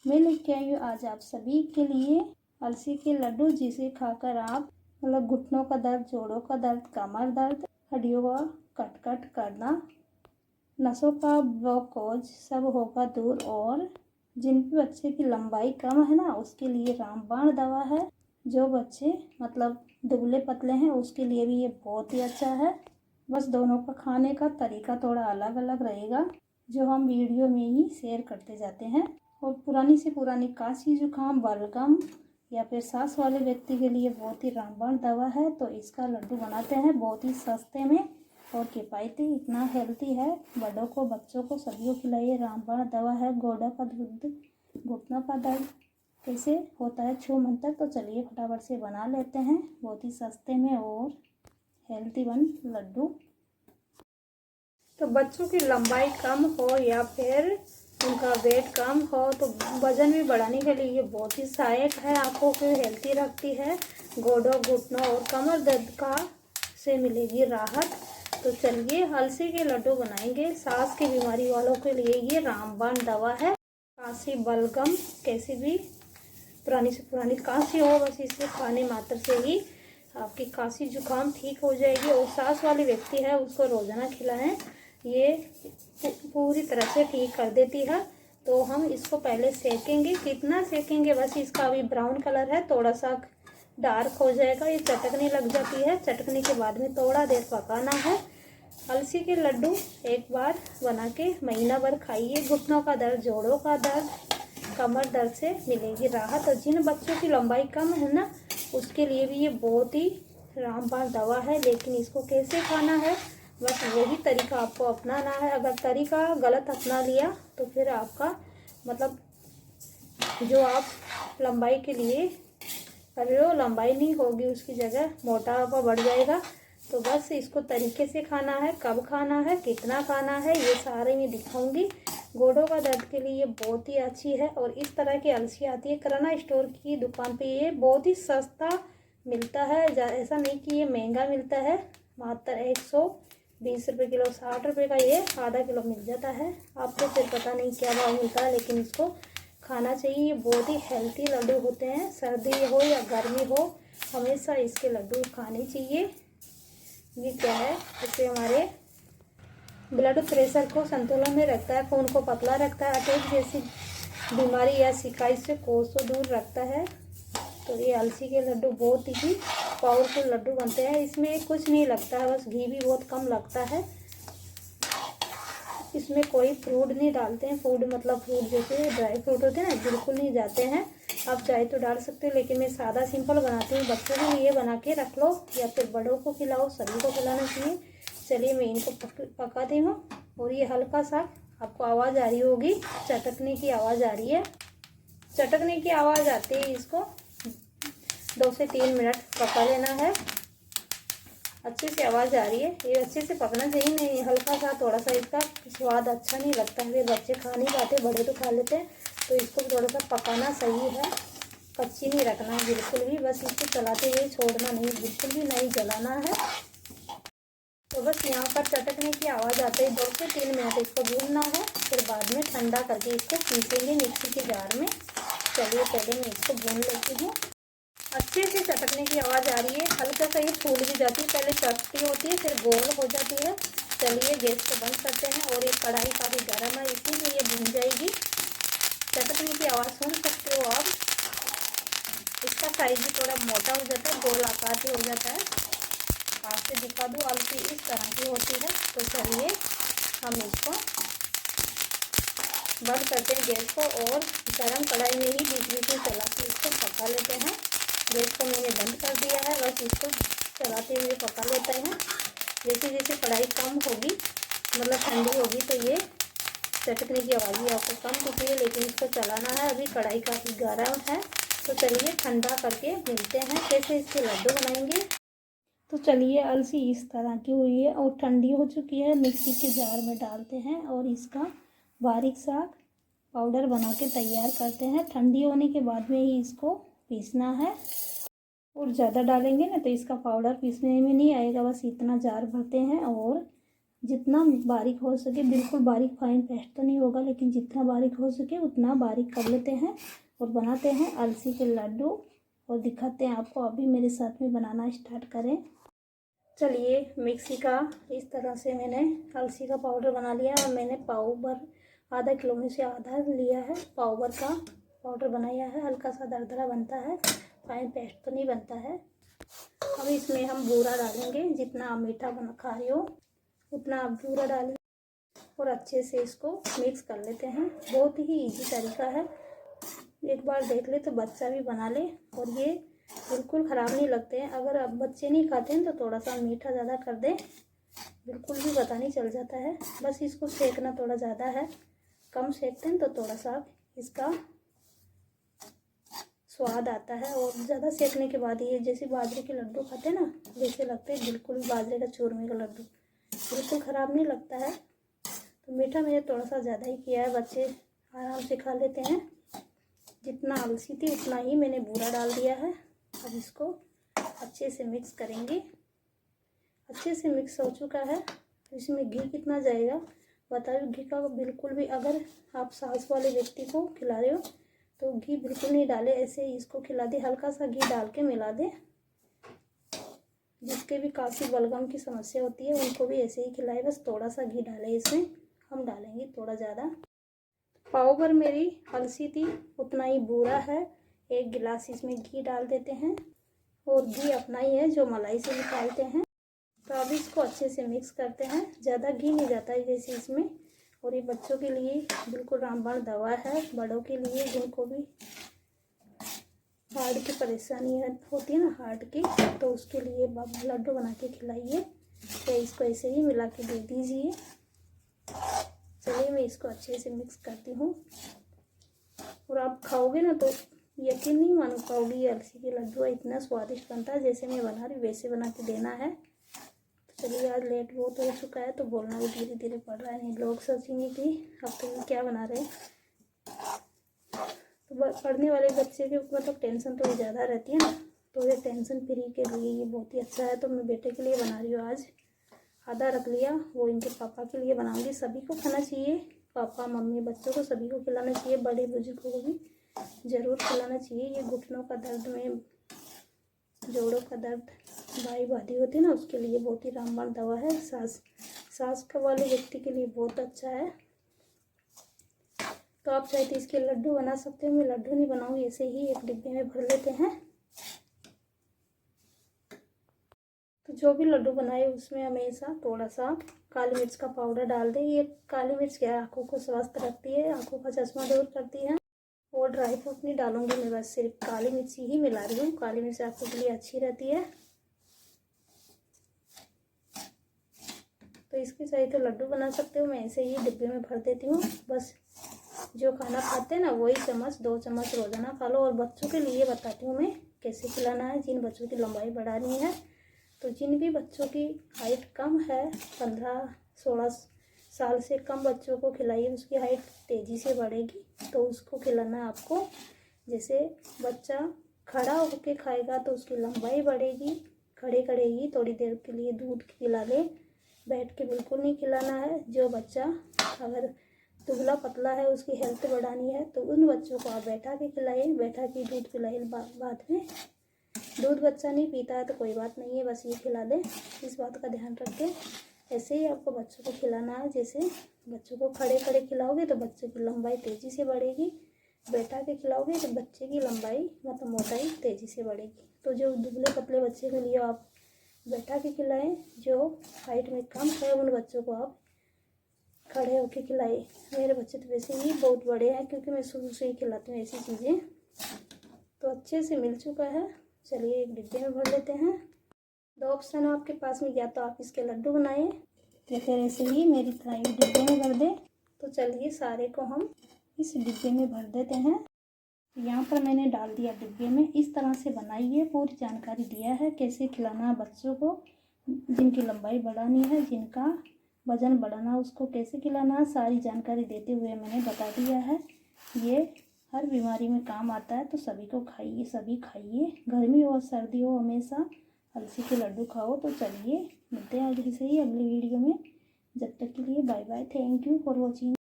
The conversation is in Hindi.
मैं लेके आई हूँ आज आप सभी के लिए अलसी के लड्डू, जिसे खाकर आप मतलब घुटनों का दर्द, जोड़ों का दर्द, कमर दर्द, हड्डियों का कट करना, नसों का ब्लॉकेज सब होगा दूर। और जिन भी बच्चे की लंबाई कम है ना, उसके लिए रामबाण दवा है। जो बच्चे मतलब दुबले पतले हैं उसके लिए भी ये बहुत ही अच्छा है। बस दोनों का खाने का तरीका थोड़ा अलग अलग रहेगा, जो हम वीडियो में ही शेयर करते जाते हैं। और पुरानी से पुरानी खांसी, जुकाम, बलगम या फिर सांस वाले व्यक्ति के लिए बहुत ही रामबाण दवा है। तो इसका लड्डू बनाते हैं बहुत ही सस्ते में और किफ़ायती, इतना हेल्दी है। बड़ों को, बच्चों को, सभी को खिलाइए। रामबाण दवा है। गोडों का दर्द, घुटनों का दर्द कैसे होता है छू मन तक। तो चलिए फटाफट से बना लेते हैं बहुत ही सस्ते में और हेल्दी बन लड्डू। तो बच्चों की लंबाई कम हो या फिर उनका वेट कम हो तो वजन भी बढ़ाने के लिए ये बहुत ही सहायक है। आंखों को हेल्थी रखती है। गोडों, घुटनों और कमर दर्द का से मिलेगी राहत। तो चलिए अलसी के लड्डू बनाएंगे। सांस की बीमारी वालों के लिए ये रामबाण दवा है। खांसी, बलगम, कैसी भी पुरानी से पुरानी खांसी हो, बस इसे खाने मात्र से ही आपकी खांसी जुकाम ठीक हो जाएगी। और सांस वाले व्यक्ति है उसको रोजाना खिलाएं, ये पूरी तरह से ठीक कर देती है। तो हम इसको पहले सेकेंगे। कितना सेकेंगे, बस इसका अभी ब्राउन कलर है, थोड़ा सा डार्क हो जाएगा, ये चटकने लग जाती है। चटकने के बाद में थोड़ा देर पकाना है। अलसी के लड्डू एक बार बना के महीना भर खाइए। घुटनों का दर्द, जोड़ों का दर्द, कमर दर्द से मिलेगी राहत। और जिन बच्चों की लंबाई कम है ना, उसके लिए भी ये बहुत ही रामबाण दवा है। लेकिन इसको कैसे खाना है, बस वही तरीका आपको अपनाना है। अगर तरीका गलत अपना लिया तो फिर आपका मतलब जो आप लंबाई के लिए कर रहे हो, लंबाई नहीं होगी, उसकी जगह मोटापा बढ़ जाएगा। तो बस इसको तरीके से खाना है। कब खाना है, कितना खाना है, ये सारे मैं दिखाऊंगी। गोडों का दर्द के लिए ये बहुत ही अच्छी है। और इस तरह की अलसी आती है किराना स्टोर की दुकान पे, ये बहुत ही सस्ता मिलता है। ऐसा नहीं कि ये महंगा मिलता है। मात्र 120 रुपये किलो, 60 रुपये का ये आधा किलो मिल जाता है। आपको फिर पता नहीं क्या भाव मिलता है, लेकिन इसको खाना चाहिए। ये बहुत ही हेल्थी लड्डू होते हैं। सर्दी हो या गर्मी हो, हमेशा इसके लड्डू खाने चाहिए। ये क्या है, इससे हमारे ब्लड प्रेशर को संतुलन में रखता है, खून को पतला रखता है, अटैक जैसी बीमारी या शिकायत से कोसों दूर रखता है। तो ये अलसी के लड्डू बहुत ही पावरफुल लड्डू बनते हैं। इसमें कुछ नहीं लगता है, बस घी भी बहुत कम लगता है। इसमें कोई फ्रूट नहीं डालते हैं। फ्रूट मतलब फ्रूट जैसे ड्राई फ्रूट होते हैं ना, बिल्कुल नहीं जाते हैं। आप चाहे तो डाल सकते हो, लेकिन मैं सादा सिंपल बनाती हूँ। बच्चों के लिए बना के रख लो या फिर बड़ों को खिलाओ, सभी को खिलाना चाहिए। चलिए मैं इनको पकाती हूँ। और ये हल्का सा आपको आवाज़ आ रही होगी, चटकने की आवाज़ आ रही है। चटकने की आवाज़ आती है, इसको 2 से 3 मिनट पका लेना है। अच्छे से आवाज़ आ रही है, ये अच्छे से पकना चाहिए। नहीं हल्का सा, थोड़ा सा इसका स्वाद अच्छा नहीं लगता है, फिर बच्चे खा नहीं पाते, बड़े तो खा लेते हैं। तो इसको थोड़ा सा पकाना सही है, कच्ची नहीं रखना है बिल्कुल भी। बस इसको चलाते हुए छोड़ना नहीं, बिल्कुल भी नहीं जलाना है। तो बस यहाँ पर चटकने की आवाज़ आते ही 2 से 3 मिनट इसको भूनना है। फिर बाद में ठंडा करके इसको पीसेंगे मिक्सी के जार में। चलिए पहले मैं इसको भून लेती हूँ। अच्छे से चटकने की आवाज़ आ रही है, हल्का सा ये फूल भी जाती है। पहले चटती होती है, फिर गोल हो जाती है। चलिए गैस को बंद करते हैं। और ये कढ़ाई काफ़ी गर्म है, इसीलिए ये भून जाएगी। चटकने की आवाज़ सुन सकते हो आप। इसका साइज भी थोड़ा मोटा हो जाता है, गोल आकार भी हो जाता है। हाथ से दिखा दूँ, अलसी इस तरह की होती है। तो चलिए हम इसको बंद करते हैं गैस को, और गरम कढ़ाई में ही बीच बीच में चला के इसको पका लेते हैं। गैस को मैंने बंद कर दिया है, बस इसको चलाते हुए पका लेते हैं। जैसे जैसे कढ़ाई कम होगी, मतलब ठंडी होगी, तो ये चटकने की आवाज़ भी आपको कम दिखती है। लेकिन इसको चलाना है, अभी कढ़ाई काफ़ी गर्म है। तो चलिए ठंडा करके मिलते हैं कैसे इसके लड्डू बनाएंगे। तो चलिए अलसी इस तरह की हुई है और ठंडी हो चुकी है। मिक्सी के जार में डालते हैं और इसका बारीक सा पाउडर बना के तैयार करते हैं। ठंडी होने के बाद में ही इसको पीसना है। और ज़्यादा डालेंगे ना तो इसका पाउडर पीसने में नहीं आएगा। बस इतना जार भरते हैं और जितना बारीक हो सके, बिल्कुल बारीक फाइन पेस्ट तो नहीं होगा, लेकिन जितना बारीक हो सके उतना बारीक कर लेते हैं और बनाते हैं अलसी के लड्डू। और दिखाते हैं आपको, अभी मेरे साथ में बनाना स्टार्ट करें। चलिए, मिक्सी का इस तरह से मैंने अलसी का पाउडर बना लिया और मैंने पाव भर, आधा किलो में से आधा लिया है, पाव भर का पाउडर बनाया है। हल्का सा दरदरा बनता है, फाइन पेस्ट तो नहीं बनता है। अब इसमें हम बूरा डालेंगे, जितना आप मीठा बना खा रहे हो उतना आप बूरा डालें और अच्छे से इसको मिक्स कर लेते हैं। बहुत ही इजी तरीका है, एक बार देख ले तो बच्चा भी बना ले। और ये बिल्कुल ख़राब नहीं लगते हैं। अगर आप बच्चे नहीं खाते हैं तो थोड़ा सा मीठा ज़्यादा कर दें, बिल्कुल भी पता नहीं चल जाता है। बस इसको सेकना थोड़ा ज़्यादा है, कम सेकते हैं तो थोड़ा सा इसका स्वाद आता है। और ज़्यादा सेकने के बाद ये जैसे बाजरे के लड्डू खाते हैं ना, वैसे लगते हैं बिल्कुल बाजरे का चूरमे का लड्डू, बिल्कुल ख़राब नहीं लगता है। तो मीठा मैंने थोड़ा सा ज़्यादा ही किया है, बच्चे आराम से खा लेते हैं। जितना अलसी थी उतना ही मैंने बूरा डाल दिया है। अब इसको अच्छे से मिक्स करेंगे। अच्छे से मिक्स हो चुका है। इसमें घी कितना जाएगा बताओ। घी का बिल्कुल भी, अगर आप सास वाले व्यक्ति को खिला रहे हो तो घी बिल्कुल नहीं डाले, ऐसे ही इसको खिला दे। हल्का सा घी डाल के मिला दे। जिसके भी काफ़ी बलगम की समस्या होती है उनको भी ऐसे ही खिलाए, बस थोड़ा सा घी डाले इसमें। हम डालेंगे थोड़ा ज़्यादा। पाव भर मेरी अलसी थी उतना ही बूरा है। 1 गिलास इसमें घी डाल देते हैं, और घी अपना ही है जो मलाई से निकालते हैं। तो अब इसको अच्छे से मिक्स करते हैं। ज़्यादा घी नहीं जाता है जैसे इसमें। और ये बच्चों के लिए बिल्कुल रामबाण दवा है, बड़ों के लिए जिनको भी हार्ट की परेशानी होती है ना, हार्ट की, तो उसके लिए लड्डू बना के खिलाइए। तो इसको ऐसे ही मिला के दे दीजिए। चलिए, मैं इसको अच्छे से मिक्स करती हूँ। और आप खाओगे ना तो यकीन नहीं मान पाओगे, ये अलसी के लड्डू इतना स्वादिष्ट बनता है। जैसे मैं बना रही वैसे बना के देना है। तो चलिए, आज लेट बहुत हो चुका है तो बोलना भी धीरे धीरे पड़ रहा है, नहीं लोग सोचेंगे कि अब तुम क्या बना रहे हैं। तो पढ़ने वाले बच्चे के मतलब टेंशन थोड़ी ज़्यादा रहती है ना, तो ये टेंशन फ्री के लिए ये बहुत ही अच्छा है। तो मैं बेटे के लिए बना रही हूँ आज। आधा रख लिया, वो इनके पापा के लिए बनाऊंगी। सभी को खाना चाहिए, पापा मम्मी बच्चों को सभी को खिलाना चाहिए, बड़े बुजुर्गों को भी ज़रूर खिलाना चाहिए। ये घुटनों का दर्द में, जोड़ों का दर्द, भाई भादी होती है ना, उसके लिए बहुत ही रामबाण दवा है। सांस का वाले व्यक्ति के लिए बहुत अच्छा है। तो आप चाहे तो इसके लड्डू बना सकते हो। मैं लड्डू नहीं बनाऊंगी, ऐसे ही एक डिब्बे में भर लेते हैं। तो जो भी लड्डू बनाए उसमें हमेशा थोड़ा सा काली मिर्च का पाउडर डाल दें। ये काली मिर्च क्या है, आँखों को स्वस्थ रखती है, आँखों का चश्मा दूर करती है। और ड्राई फ्रूट नहीं डालूंगी मैं, बस सिर्फ काली मिर्च ही मिला रही हूँ। काली मिर्च आँखों के लिए अच्छी रहती है। तो इसके चाहे तो लड्डू बना सकते हो, मैं ऐसे ही डिब्बे में भर देती हूँ। बस जो खाना खाते हैं ना वही चम्मच 2 चम्मच रोज़ाना खा लो। और बच्चों के लिए बताती हूँ मैं कैसे खिलाना है। जिन बच्चों की लंबाई बढ़ानी है, तो जिन भी बच्चों की हाइट कम है, 15-16 साल से कम बच्चों को खिलाइए, उसकी हाइट तेज़ी से बढ़ेगी। तो उसको खिलाना है आपको। जैसे बच्चा खड़ा होकर खाएगा तो उसकी लंबाई बढ़ेगी, खड़े खड़े ही थोड़ी देर के लिए दूध खिला ले, बैठ के बिल्कुल नहीं खिलाना है। जो बच्चा अगर दुबला पतला है, उसकी हेल्थ बढ़ानी है, तो उन बच्चों को आप बैठा के खिलाइए, बैठा के दूध पिलाइए। बाद में दूध बच्चा नहीं पीता है तो कोई बात नहीं है, बस ये खिला दें, इस बात का ध्यान रखें। ऐसे ही आपको बच्चों को खिलाना है। जैसे बच्चों को खड़े खड़े खिलाओगे तो बच्चे की लंबाई तेज़ी से बढ़ेगी, बैठा के खिलाओगे तो बच्चे की लंबाई मतलब मोटाई तेज़ी से बढ़ेगी। तो जो दुबले पतले बच्चे के लिए आप बैठा के खिलाएं, जो हाइट में कम है उन बच्चों को आप खड़े होके खिलाए। मेरे बच्चे तो वैसे ही बहुत बड़े हैं, क्योंकि मैं शुरू से ही खिलाती हूँ ऐसी चीज़ें। तो अच्छे से मिल चुका है। चलिए, एक डिब्बे में भर लेते हैं। 2 ऑप्शन है आपके पास में, या तो आप इसके लड्डू बनाएं या फिर ऐसे ही मेरी तरह एक डिब्बे में भर दें। तो चलिए, सारे को हम इस डिब्बे में भर देते हैं। यहाँ पर मैंने डाल दिया डिब्बे में। इस तरह से बनाइए, पूरी जानकारी दिया है कैसे खिलाना है बच्चों को। जिनकी लंबाई बढ़ानी है, जिनका वजन बढ़ाना, उसको कैसे खिलाना है, सारी जानकारी देते हुए मैंने बता दिया है। ये हर बीमारी में काम आता है, तो सभी को खाइए, सभी खाइए, गर्मी हो सर्दी हो, हमेशा अलसी के लड्डू खाओ। तो चलिए, मिलते हैं अगली से ही अगली वीडियो में। जब तक के लिए bye bye, thank you for watching.